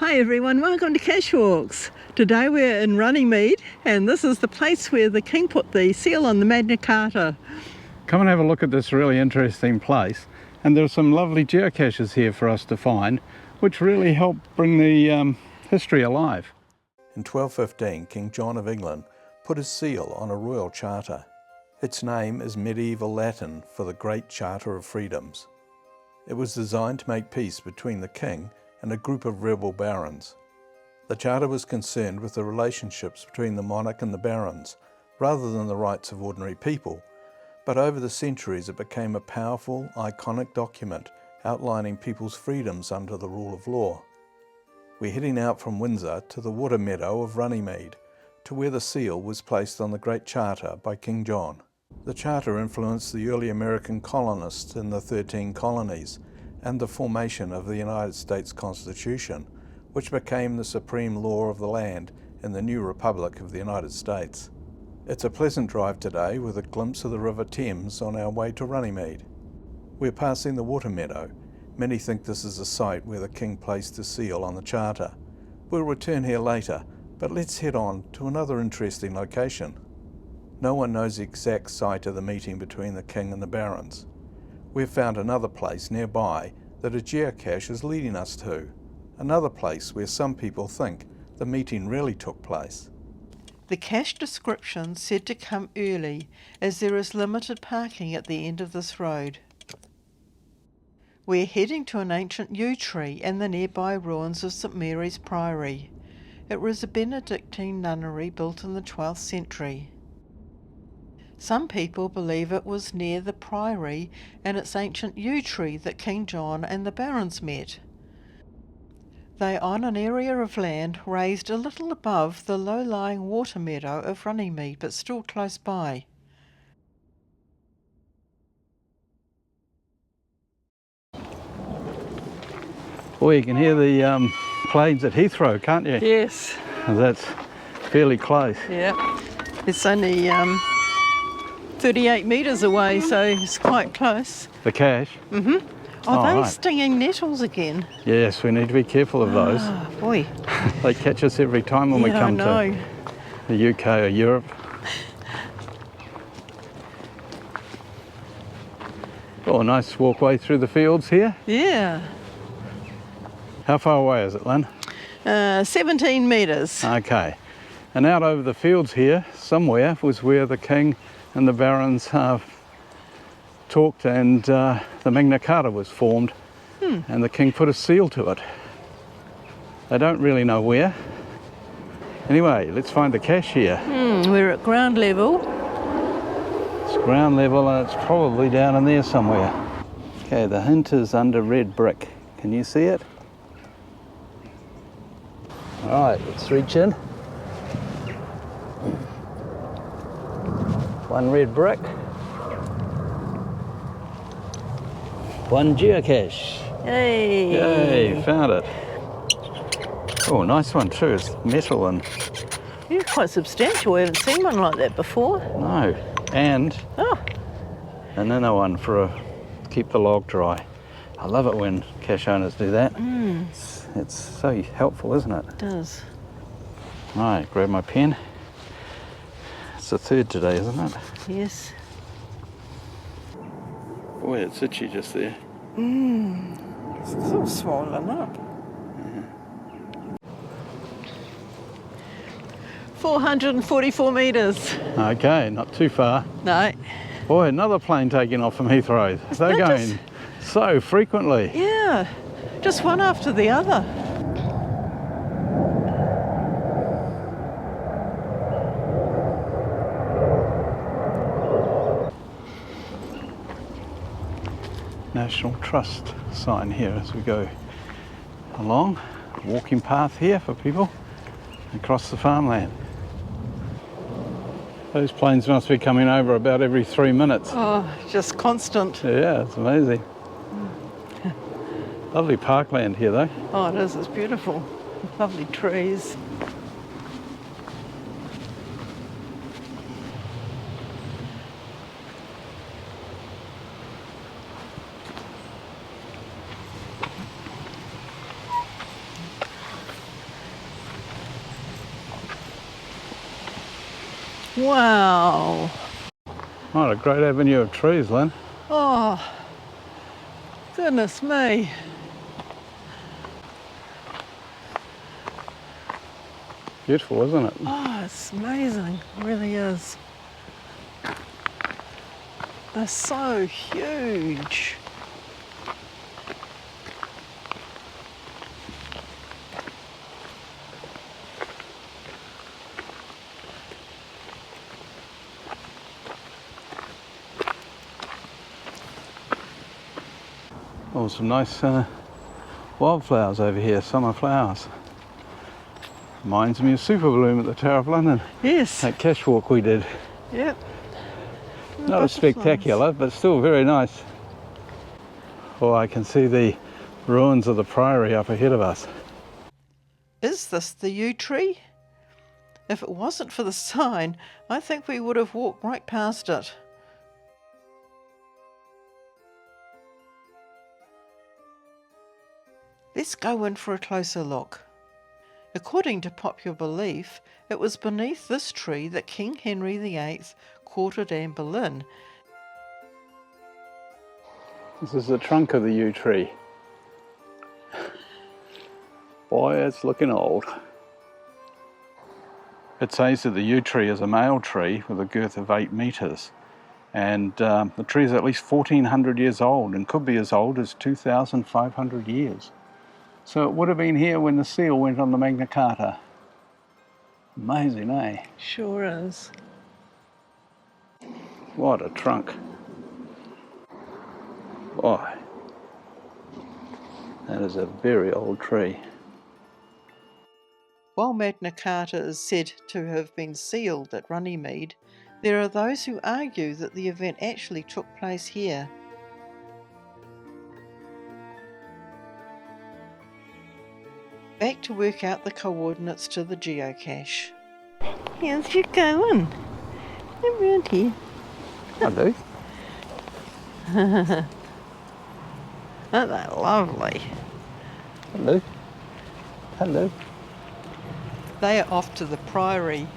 Hi everyone, welcome to Cache Walks. Today we're in Runnymede and this is the place where the King put the seal on the Magna Carta. Come and have a look at this really interesting place, and there's some lovely geocaches here for us to find which really help bring the history alive. In 1215, King John of England put his seal on a royal charter. Its name is medieval Latin for the Great Charter of Freedoms. It was designed to make peace between the king and a group of rebel barons. The charter was concerned with the relationships between the monarch and the barons, rather than the rights of ordinary people, but over the centuries it became a powerful, iconic document outlining people's freedoms under the rule of law. We're heading out from Windsor to the water meadow of Runnymede, to where the seal was placed on the Great Charter by King John. The charter influenced the early American colonists in the 13 colonies, and the formation of the United States Constitution, which became the supreme law of the land in the new Republic of the United States. It's a pleasant drive today with a glimpse of the River Thames on our way to Runnymede. We're passing the water meadow. Many think this is the site where the king placed the seal on the charter. We'll return here later, but let's head on to another interesting location. No one knows the exact site of the meeting between the king and the barons. We've found another place nearby that a geocache is leading us to. Another place where some people think the meeting really took place. The cache description said to come early as there is limited parking at the end of this road. We're heading to an ancient yew tree and the nearby ruins of St Mary's Priory. It was a Benedictine nunnery built in the 12th century. Some people believe it was near the Priory and its ancient yew tree that King John and the barons met. They on an area of land raised a little above the low-lying water meadow of Runnymede, but still close by. Well, you can hear the planes at Heathrow, can't you? Yes. That's fairly close. Yeah. It's only 38 metres away, so it's quite close. The cache? Mm-hmm. Are they right. stinging nettles again? Yes, we need to be careful of those. Oh, boy. They catch us every time when we come to the UK or Europe. Oh, a nice walkway through the fields here. Yeah. How far away is it, Lynn? 17 metres. Okay. And out over the fields here, somewhere, was where the king and the barons talked, and the Magna Carta was formed, and the king put a seal to it. They don't really know where. Anyway, let's find the cache here. We're at ground level. It's ground level and it's probably down in there somewhere. Okay, the hint is under red brick. Can you see it? Alright, let's reach in. One red brick. One geocache. Hey! Yay, found it. Oh, nice one too. It's metal and... You're quite substantial. We haven't seen one like that before. No. And another one for keep the log dry. I love it when cache owners do that. It's so helpful, isn't it? It does. Right, grab my pen. It's the third today, isn't it? Yes. Boy, it's itchy just there. It's all swollen up. Yeah. 444 metres. Okay, not too far. No. Boy, another plane taking off from Heathrow. They're going so frequently. Yeah, just one after the other. National Trust sign here as we go along. Walking path here for people across the farmland. Those planes must be coming over about every 3 minutes. Oh, just constant. Yeah, it's amazing. Lovely parkland here though. Oh, it is. It's beautiful. Lovely trees. Wow. What a great avenue of trees, Lynn. Oh, goodness me. Beautiful, isn't it? Oh, it's amazing. It really is. They're so huge. Oh, some nice wildflowers over here, summer flowers. Reminds me of Super Bloom at the Tower of London. Yes. That cache walk we did. Yep. Not as spectacular, but still very nice. Oh, I can see the ruins of the Priory up ahead of us. Is this the yew tree? If it wasn't for the sign, I think we would have walked right past it. Let's go in for a closer look. According to popular belief, it was beneath this tree that King Henry VIII courted Ann Boleyn. This is the trunk of the yew tree. Boy, it's looking old. It says that the yew tree is a male tree with a girth of 8 metres, and the tree is at least 1400 years old and could be as old as 2500 years. So it would have been here when the seal went on the Magna Carta. Amazing, eh? Sure is. What a trunk. Boy, that is a very old tree. While Magna Carta is said to have been sealed at Runnymede, there are those who argue that the event actually took place here. Back to work out the coordinates to the geocache. How's you going? Around here. Hello. Aren't they lovely? Hello. Hello. They are off to the Priory.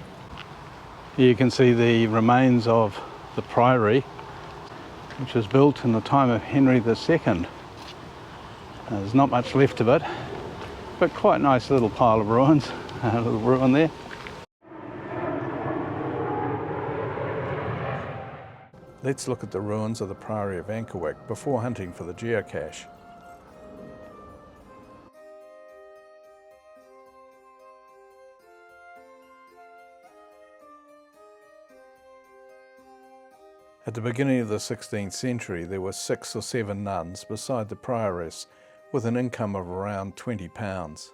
Here you can see the remains of the Priory, which was built in the time of Henry VII. There's not much left of it, but quite a nice little pile of ruins, a little ruin there. Let's look at the ruins of the Priory of Ankerwycke before hunting for the geocache. At the beginning of the 16th century, there were 6 or 7 nuns beside the prioress with an income of around £20.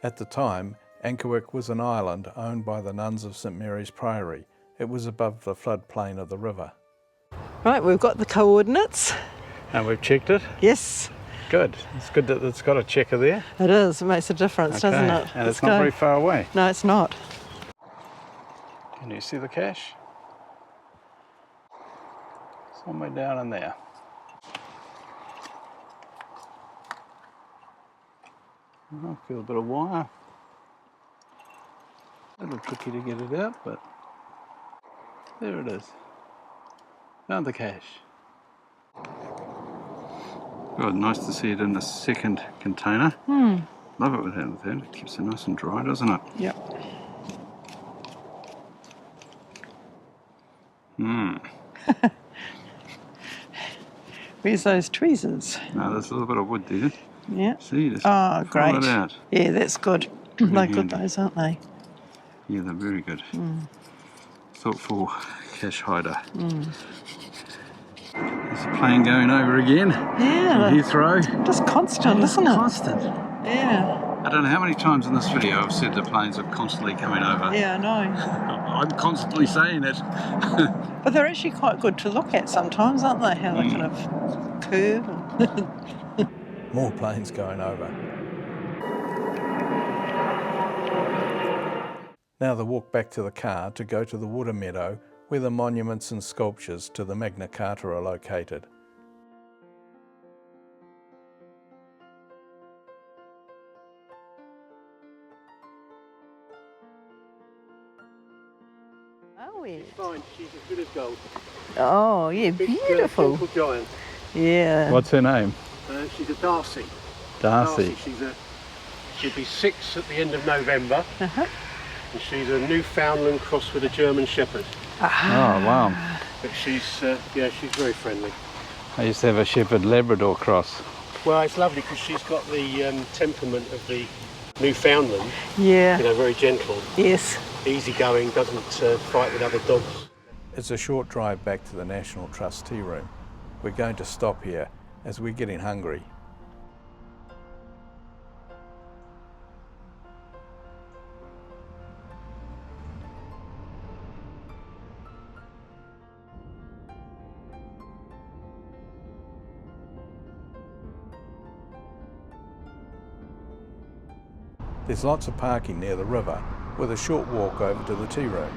At the time, Ankerwycke was an island owned by the nuns of St Mary's Priory. It was above the floodplain of the river. Right, we've got the coordinates. And we've checked it? Yes. Good. It's good that it's got a checker there. It is. It makes a difference, doesn't it? And it's not very far away. No, it's not. Can you see the cache? Somewhere down in there. I feel a bit of wire. A little tricky to get it out, but there it is. Found the cache. Oh, nice to see it in the second container. Love it without that. It keeps it nice and dry, doesn't it? Yep. Where's those tweezers? No, there's a little bit of wood there. Yeah. See, just Oh, pull great. it out. Yeah, that's good. They're good, handy. those, aren't they? Yeah, they're very good. Thoughtful cache hider. There's a plane going over again. Yeah. From Heathrow. Just constant, isn't it? Constant. Yeah. I don't know how many times in this video I've said the planes are constantly coming over. Yeah, I know. I'm constantly saying it. But they're actually quite good to look at sometimes, aren't they? How they kind of curve. More planes going over. Now the walk back to the car to go to the water meadow where the monuments and sculptures to the Magna Carta are located. Are we? Fine, she's as good as gold. Oh, yeah, Big, beautiful. gentle giant. Yeah. What's her name? She's a Darcy. Darcy. She'll be 6 at the end of November. Uh-huh. And she's a Newfoundland crossed with a German Shepherd. Ah. Oh, wow. But she's very friendly. I used to have a Shepherd Labrador cross. Well, it's lovely because she's got the temperament of the Newfoundland. Yeah. You know, very gentle, Yes. easygoing, doesn't fight with other dogs. It's a short drive back to the National Trust tea room. We're going to stop here as we're getting hungry. There's lots of parking near the river, with a short walk over to the tea room.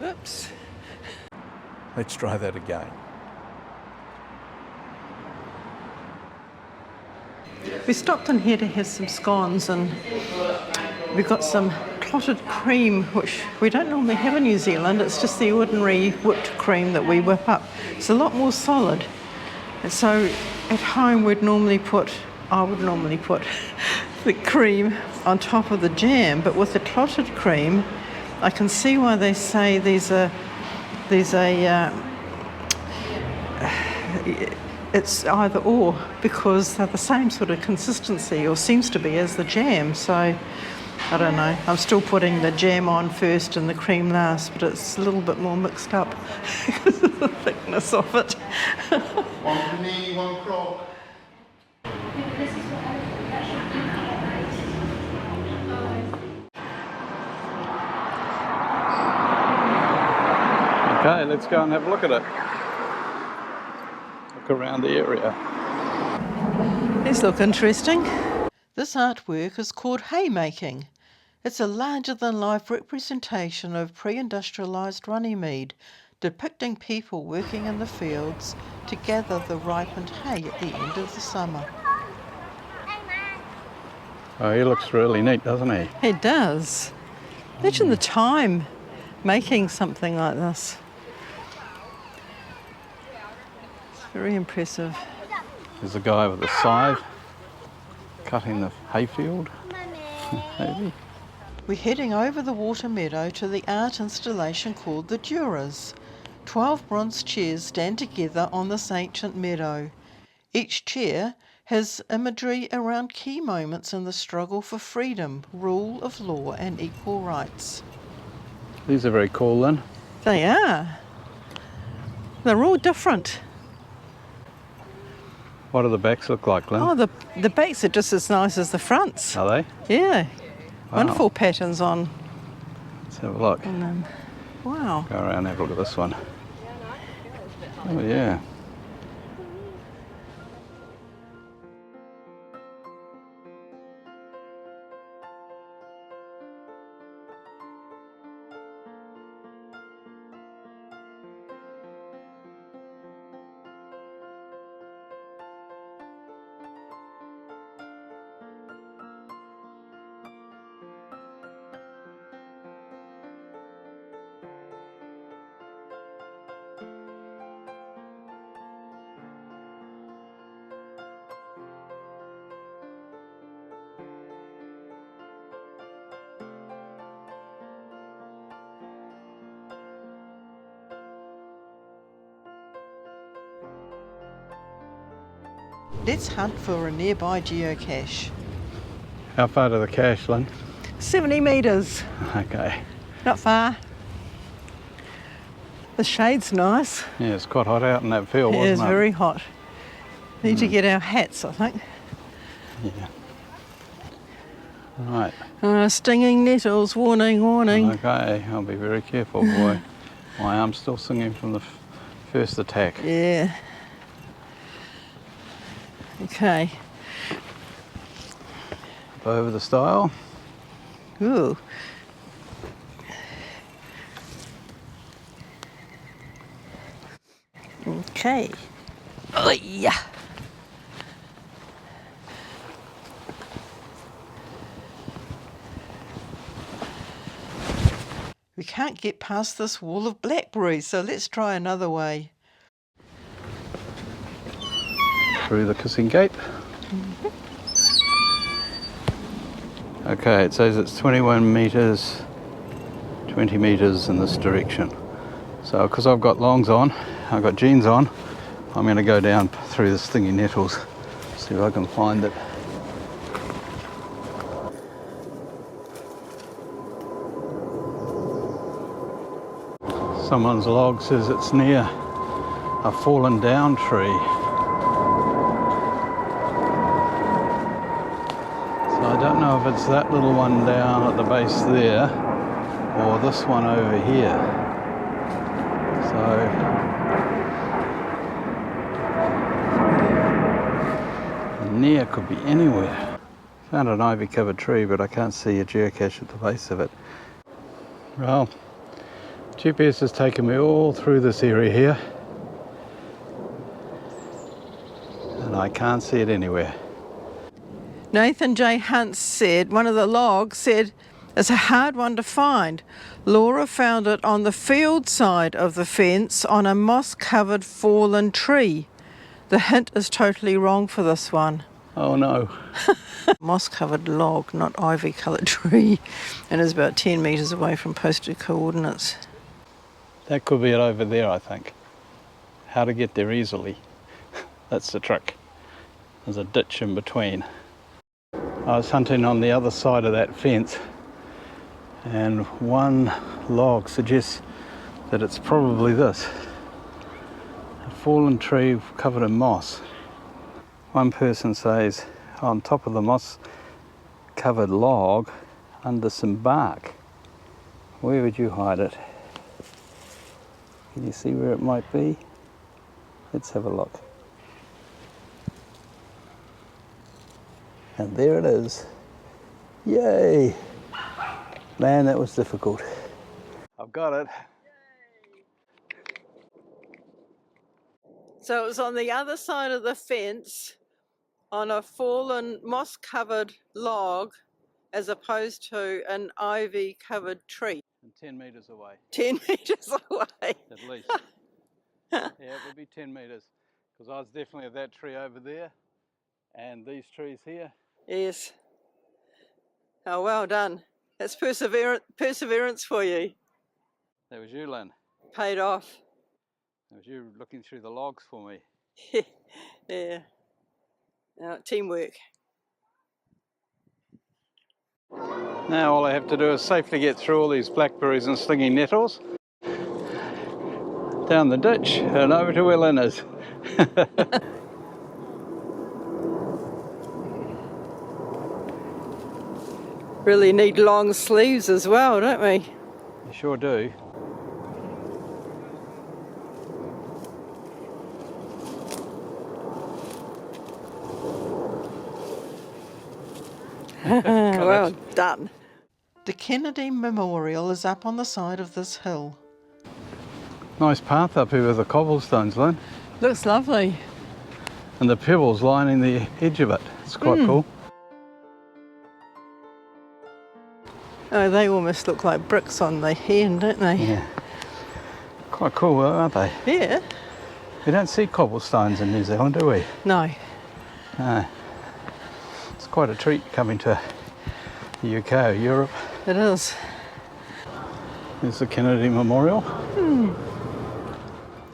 Oops. Let's try that again. We stopped in here to have some scones, and we got some clotted cream, which we don't normally have in New Zealand. It's just the ordinary whipped cream that we whip up. It's a lot more solid. And so at home I would normally put the cream on top of the jam, but with the clotted cream, I can see why they say it's either or, because they're the same sort of consistency, or seems to be, as the jam. So I don't know. I'm still putting the jam on first and the cream last, but it's a little bit more mixed up because of the thickness of it. One panini, one crock. Okay, let's go and have a look at it. Look around the area. These look interesting. This artwork is called haymaking. It's a larger-than-life representation of pre-industrialised Runnymede, depicting people working in the fields to gather the ripened hay at the end of the summer. Oh, he looks really neat, doesn't he? He does. Imagine the time making something like this. It's very impressive. There's a guy with a scythe cutting the hayfield, maybe. We're heading over the water meadow to the art installation called the Jurors. 12 bronze chairs stand together on this ancient meadow. Each chair has imagery around key moments in the struggle for freedom, rule of law and equal rights. These are very cool then. They are. They're all different. What do the backs look like, Lynn? Oh, the backs are just as nice as the fronts. Are they? Yeah. Wow. Wonderful patterns on Let's have a look. them. Wow. Go around and have a look at this one. Oh yeah. Let's hunt for a nearby geocache. How far to the cache, Lynn? 70 metres. Okay. Not far. The shade's nice. Yeah, it's quite hot out in that field, It wasn't is it? very hot. Need to get our hats, I think. Yeah. Right. Stinging nettles, warning, warning. Okay, I'll be very careful, boy. My arm's still singing from the first attack. Yeah. Okay. Up over the stile. Ooh. Okay. Oh, yeah. We can't get past this wall of blackberries, so let's try another way. Through the kissing gate. Okay, it says it's 21 metres, 20 metres in this direction. So, because I've got longs on, I've got jeans on, I'm going to go down through the stingy nettles, see if I can find it. Someone's log says it's near a fallen down tree. So I don't know if it's that little one down at the base there or this one over here. So near could be anywhere. Found an ivy covered tree, but I can't see a geocache at the base of it. Well, GPS has taken me all through this area here and I can't see it anywhere. Nathan J. Hunt said, one of the logs said, it's a hard one to find. Laura found it on the field side of the fence on a moss-covered fallen tree. The hint is totally wrong for this one. Oh no. Moss-covered log, not ivy-coloured tree, and is about 10 metres away from posted coordinates. That could be it over there, I think. How to get there easily. That's the trick. There's a ditch in between. I was hunting on the other side of that fence and one log suggests that it's probably this. A fallen tree covered in moss. One person says on top of the moss covered log under some bark. Where would you hide it? Can you see where it might be? Let's have a look. And there it is. Yay! Man, that was difficult. I've got it. So it was on the other side of the fence on a fallen moss-covered log as opposed to an ivy-covered tree. And 10 metres away. 10 metres away. At least. Yeah, it would be 10 metres. Because I was definitely at that tree over there and these trees here. Yes. Oh, well done. That's perseverance for you. That was you, Lynn. Paid off. That was you looking through the logs for me. Yeah. Teamwork. Now all I have to do is safely get through all these blackberries and stinging nettles, down the ditch and over to where Lynn is. Really need long sleeves as well, don't we? You sure do. Well done. The Kennedy Memorial is up on the side of this hill. Nice path up here with the cobblestones, Lynn. Looks lovely. And the pebbles lining the edge of it. It's quite cool. Oh, they almost look like bricks on the end, don't they? Yeah. Quite cool, aren't they? Yeah. We don't see cobblestones in New Zealand, do we? No. No. It's quite a treat coming to the UK or Europe. It is. There's the Kennedy Memorial.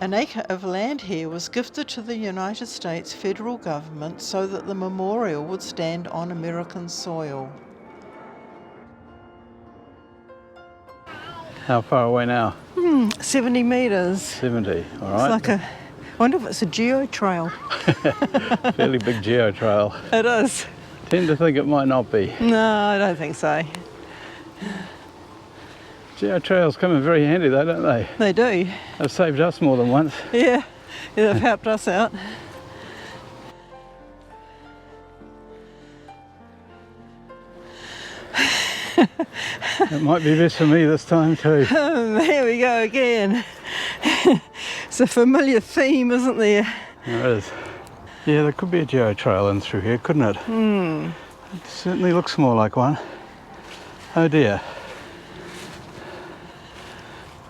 An acre of land here was gifted to the United States federal government so that the memorial would stand on American soil. How far away now? 70 metres. 70, all It's right. like I wonder if it's a geo trail. Fairly big geo trail. It is. Tend to think it might not be. No, I don't think so. Geo trails come in very handy though, don't they? They do. They've saved us more than once. Yeah, they've helped us out. It might be best for me this time too. There we go again. It's a familiar theme, isn't there? There is. Yeah, there could be a geo trail in through here, couldn't it? It certainly looks more like one. Oh dear.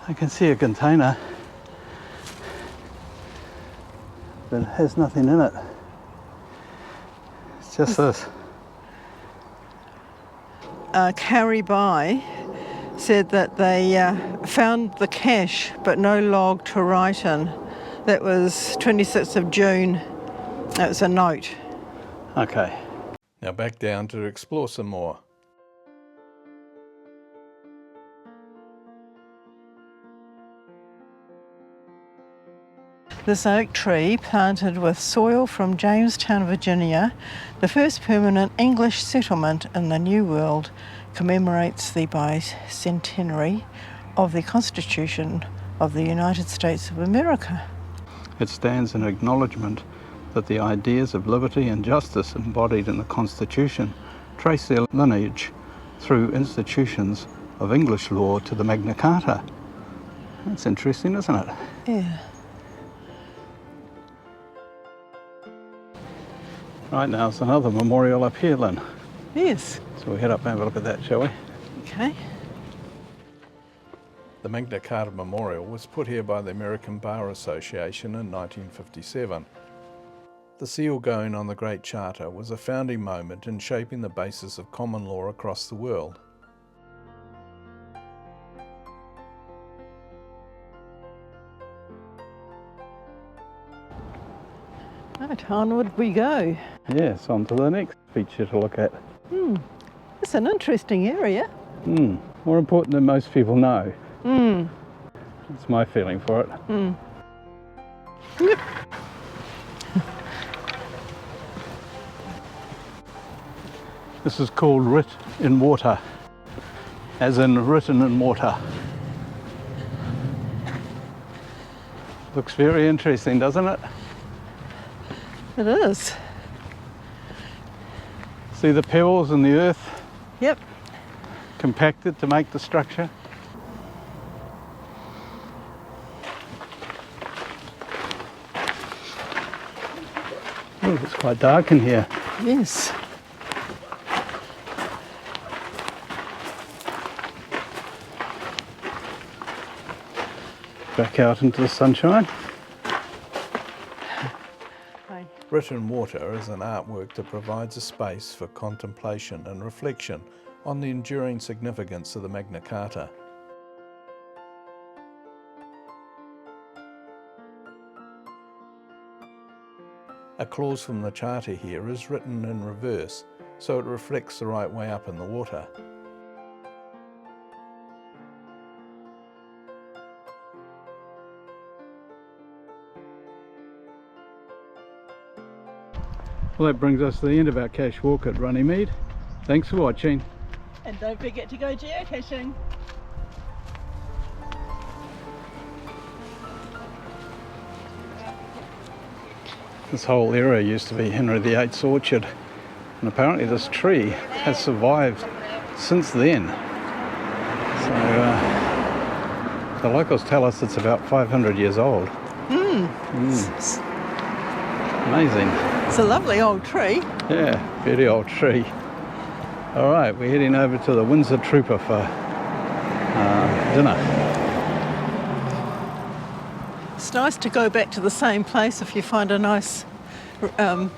I can see a container, but it has nothing in it. It's just this. Carry by said that they found the cache but no log to write in. That was 26th of June. That was a note. Okay. Now back down to explore some more. This oak tree, planted with soil from Jamestown, Virginia, the first permanent English settlement in the New World, commemorates the bicentenary of the Constitution of the United States of America. It stands in acknowledgement that the ideas of liberty and justice embodied in the Constitution trace their lineage through institutions of English law to the Magna Carta. That's interesting, isn't it? Yeah. Right, now there's another memorial up here, Lynn. Yes. So we head up and have a look at that, shall we? Okay. The Magna Carta Memorial was put here by the American Bar Association in 1957. The seal going on the Great Charter was a founding moment in shaping the basis of common law across the world. Right, onward we go. Yes, on to the next feature to look at. It's an interesting area. More important than most people know. Mm. That's my feeling for it. Yep. This is called writ in water, as in written in water. Looks very interesting, doesn't it? It is. See the pebbles in the earth Yep. compacted to make the structure? Oh, it's quite dark in here. Yes. Back out into the sunshine. Written water is an artwork that provides a space for contemplation and reflection on the enduring significance of the Magna Carta. A clause from the Charter here is written in reverse, so it reflects the right way up in the water. Well, that brings us to the end of our cache walk at Runnymede. Thanks for watching. And don't forget to go geocaching. This whole area used to be Henry VIII's orchard, and apparently this tree has survived since then. So the locals tell us it's about 500 years old. Amazing. It's a lovely old tree. Yeah, very old tree. All right, we're heading over to the Windsor Trooper for dinner. It's nice to go back to the same place if you find a nice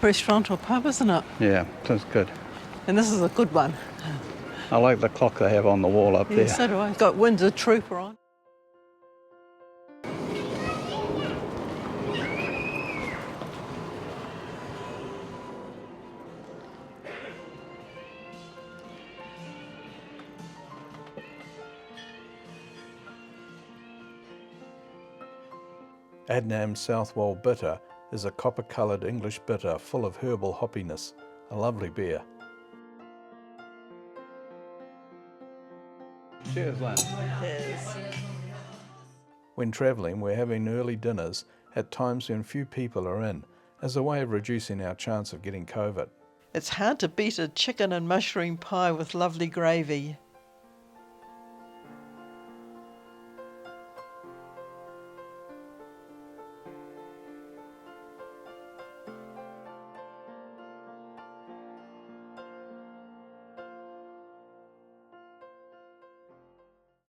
restaurant or pub, isn't it? Yeah, that's good. And this is a good one. I like the clock they have on the wall up Yeah, there. so do I. Got Windsor Trooper on. Adnam's Southwold Bitter is a copper-coloured English bitter full of herbal hoppiness. A lovely beer. Cheers, Lance. When travelling, we're having early dinners at times when few people are in, as a way of reducing our chance of getting COVID. It's hard to beat a chicken and mushroom pie with lovely gravy.